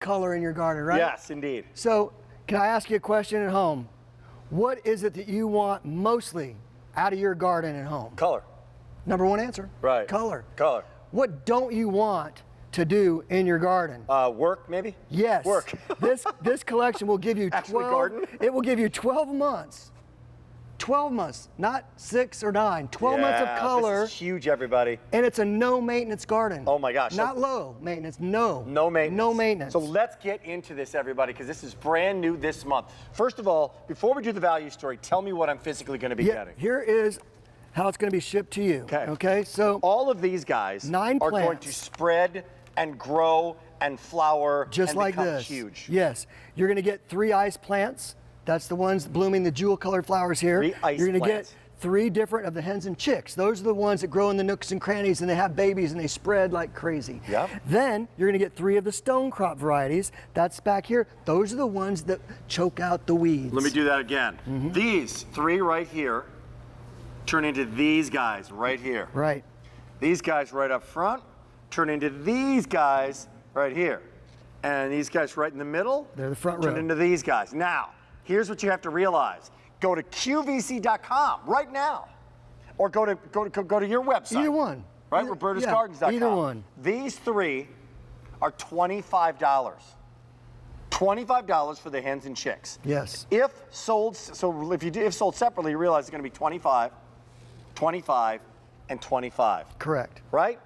color in your garden, right? Yes, indeed. So, can I ask you a question at home? What is it that you want mostly out of your garden at home? Color. Number one answer. Right. Color. Color. What don't you want to do in your garden? Work, maybe? Yes. Work. This collection will give you Actually garden? It will give you 12 months. 12 months, not 6 or 9. 12 months of color. This is huge, everybody. And it's a no maintenance garden. Oh my gosh. Not low maintenance, no. No maintenance. No maintenance. So let's get into this, everybody, because this is brand new this month. First of all, before we do the value story, tell me what I'm physically going to be getting. Here is how it's going to be shipped to you. Okay. Okay, so all of these guys 9 are plants. going to spread and grow and flower just and like become this. Huge. Yes. You're going to get 3 ice plants. That's the ones blooming the jewel colored flowers here. 3 ice You're going to plants. get 3 different of the hens and chicks. Those are the ones that grow in the nooks and crannies and they have babies and they spread like crazy. Yep. Then you're going to get 3 of the Stonecrop varieties. That's back here. Those are the ones that choke out the weeds. Let me do that again. These 3 right here turn into these guys right here. Right. These guys right up front turn into these guys right here. And these guys right in the middle, they're the front turn row. into these guys. Now, here's what you have to realize. Go to QVC.com right now. Or go to your website. Either one. Right, robertasgardens.com. Either one. These 3 are $25. $25 for the hens and chicks. Yes. If sold, so if sold separately, you realize it's going to be 25, 25, and 25. Correct. Right?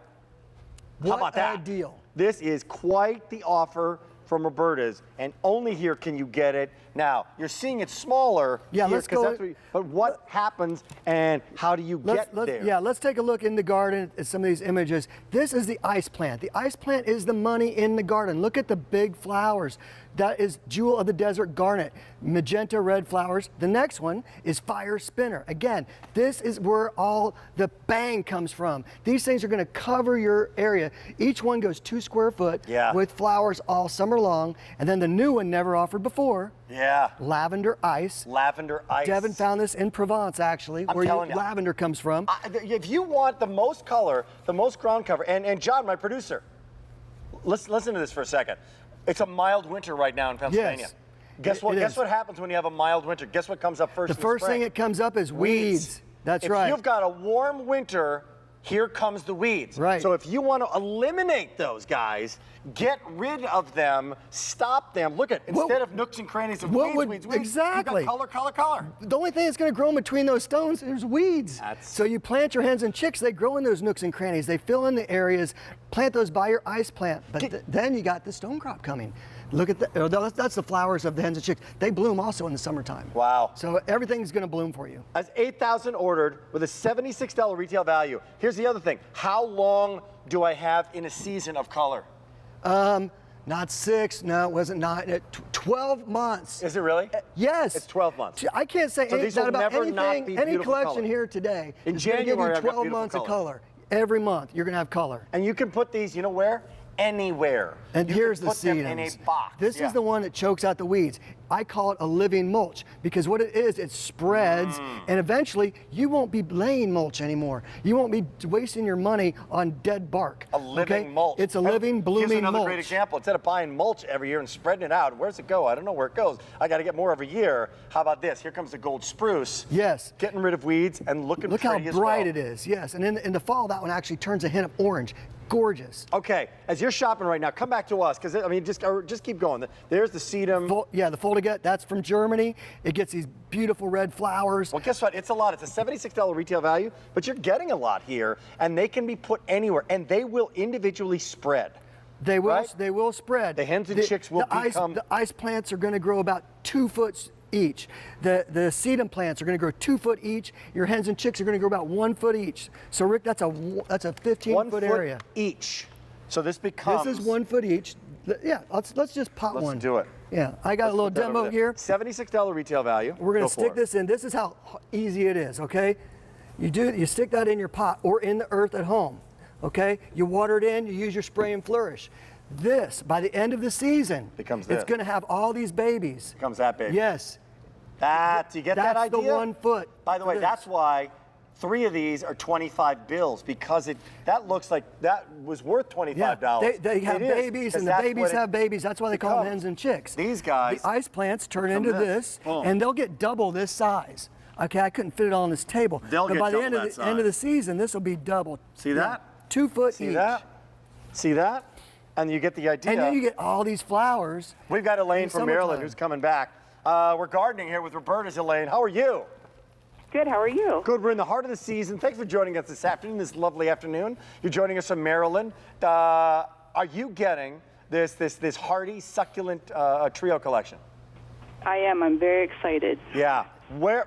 What How about that? a deal. This is quite the offer from Roberta's, and only here can you get it. Now, you're seeing it smaller. Yeah, here, let's go. But what happens and how do you get there? Yeah, let's take a look in the garden at some of these images. This is the ice plant. The ice plant is the money in the garden. Look at the big flowers. That is Jewel of the Desert Garnet, magenta red flowers. The next one is Fire Spinner. Again, this is where all the bang comes from. These things are going to cover your area. Each one goes 2 square foot with flowers all summer long. And then the new one never offered before. Yeah. Lavender Ice. Lavender Ice. Devin found this in Provence, actually, where lavender comes from. If you want the most color, the most ground cover, and John, my producer, listen to this for a second. It's a mild winter right now in Pennsylvania. Yes. Guess what happens when you have a mild winter? Guess what comes up first? The first thing that comes up is weeds. That's right. If you've got a warm winter, here comes the weeds. Right. So if you want to eliminate those guys, get rid of them, stop them. Look at, instead of nooks and crannies of weeds, exactly. you've got color. The only thing that's going to grow in between those stones is weeds. So you plant your hens and chicks, they grow in those nooks and crannies. They fill in the areas. Plant those by your ice plant. But then you got the Stonecrop coming. Look at that's the flowers of the hens and chicks. They bloom also in the summertime. Wow. So everything's going to bloom for you. As 8,000 ordered with a $76 retail value. Here's the other thing. How long do I have in a season of color? Not 6, no, it wasn't 9, 12 months. Is it really? Yes. It's 12 months. I can't say that about anything, any collection color. Here today. In January, January, give you I've got 12 beautiful months color. of color. Every month, you're going to have color. And you can put these, you know where? Anywhere. And here's the put them in sedums. a box. This is the one that chokes out the weeds. I call it a living mulch because what it is, it spreads and eventually you won't be laying mulch anymore. You won't be wasting your money on dead bark. A living mulch. It's a living, blooming Here's another mulch. great example. Instead of buying mulch every year and spreading it out, where's it go? I don't know where it goes. I got to get more every year. How about this? Here comes the gold spruce. Yes. Getting rid of weeds and looking pretty as well. Look how bright it is. Yes. And in the fall, that one actually turns a hint of orange. Gorgeous. Okay, as you're shopping right now, come back to us because I mean, just keep going. There's the sedum. The Foldeget, that's from Germany. It gets these beautiful red flowers. Well, guess what? It's a lot. It's a $76 retail value, but you're getting a lot here, and they can be put anywhere, and they will individually spread. They will. Right? They will spread. The hens and chicks will become. The ice plants are going to grow about 2 foot each. The sedum plants are going to grow 2 foot each. Your hens and chicks are going to grow about 1 foot each. So Rick, that's a 15-foot area each. So this becomes. This is 1 foot each. Yeah, let's just pop one. Let's do it. Yeah, I got a little demo here. $76 retail value. We're going to stick this in. This is how easy it is. Okay, you stick that in your pot or in the earth at home. Okay, you water it in. You use your spray and flourish. This, by the end of the season, becomes it's going to have all these babies. Becomes that big. Yes. You get that idea? That's the 1 foot. By the way, that's why 3 of these are 25 bills because that looks like that was worth $25. They have It is, babies, 'cause and the that's babies what it have babies. That's why they call them becomes. hens and chicks. These guys The ice plants turn become into this. this, Boom. and they'll get double this size. Okay, I couldn't fit it all on this table. They'll but get by the double end of that the end of the size. season, this will be double. See that? 2 foot See each. that? See that? And you get the idea. And then you get all these flowers. We've got Elaine in from Maryland summertime. who's coming back. We're gardening here with Roberta's. Elaine, how are you? Good, how are you? Good, we're in the heart of the season. Thanks for joining us this afternoon, this lovely afternoon. You're joining us from Maryland. Are you getting this hardy, succulent trio collection? I am, I'm very excited. Yeah. Where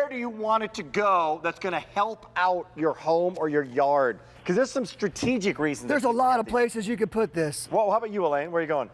do you want it to go that's going to help out your home or your yard? Because there's some strategic reasons. There's a lot of places you could put this. Well, how about you, Elaine? Where are you going?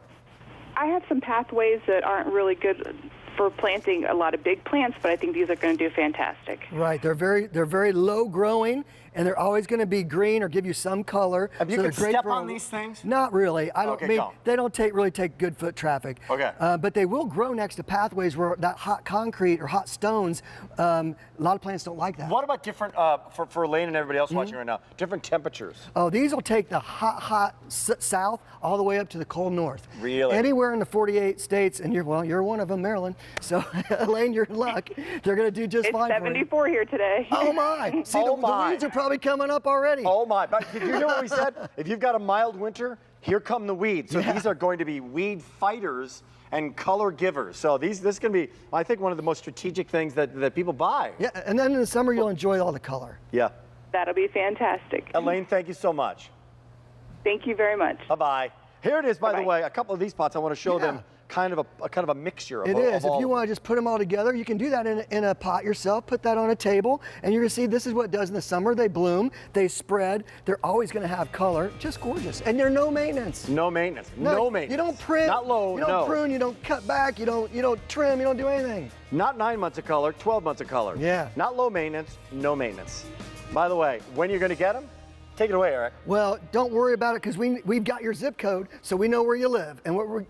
I have some pathways that aren't really good for planting a lot of big plants, but I think these are going to do fantastic. Right, they're very low growing, and they're always going to be green or give you some color. Have you so could they're great step for on these things? Not really. I don't Okay, mean go. they don't really take good foot traffic. Okay. But they will grow next to pathways where that hot concrete or hot stones. A lot of plants don't like that. What about different, for Elaine and everybody else watching right now, different temperatures? Oh, these will take the hot south all the way up to the cold north. Really? Anywhere in the 48 states, and you're one of them, Maryland. So, Elaine, you're in luck. They're going to do just It's fine 74 here today. for you. Oh my! See, Oh the my. weeds are probably coming up already. Oh my, but did you know what we said? If you've got a mild winter, here come the weeds. So these are going to be weed fighters and color givers. So this is going to be, I think, one of the most strategic things that people buy. Yeah, and then in the summer you'll enjoy all the color. Yeah. That'll be fantastic. Elaine, thank you so much. Thank you very much. Bye-bye. Here it is, by the Bye-bye. way, a couple of these pots. I want to show them kind of a mixture of It is. all If you of want to just put them all together, you can do that in a pot yourself. Put that on a table, and you're going to see this is what it does in the summer. They bloom, they spread. They're always going to have color. Just gorgeous. And they're no maintenance. them. No maintenance. No maintenance. You don't print. Not low, You don't no. prune. You don't cut back. You don't trim. You don't do anything. Not 9 months of color, 12 months of color. Yeah. Not low maintenance, no maintenance. By the way, when you're going to get them, take it away, Eric. Well, don't worry about it because we've got your zip code, so we know where you live and what we're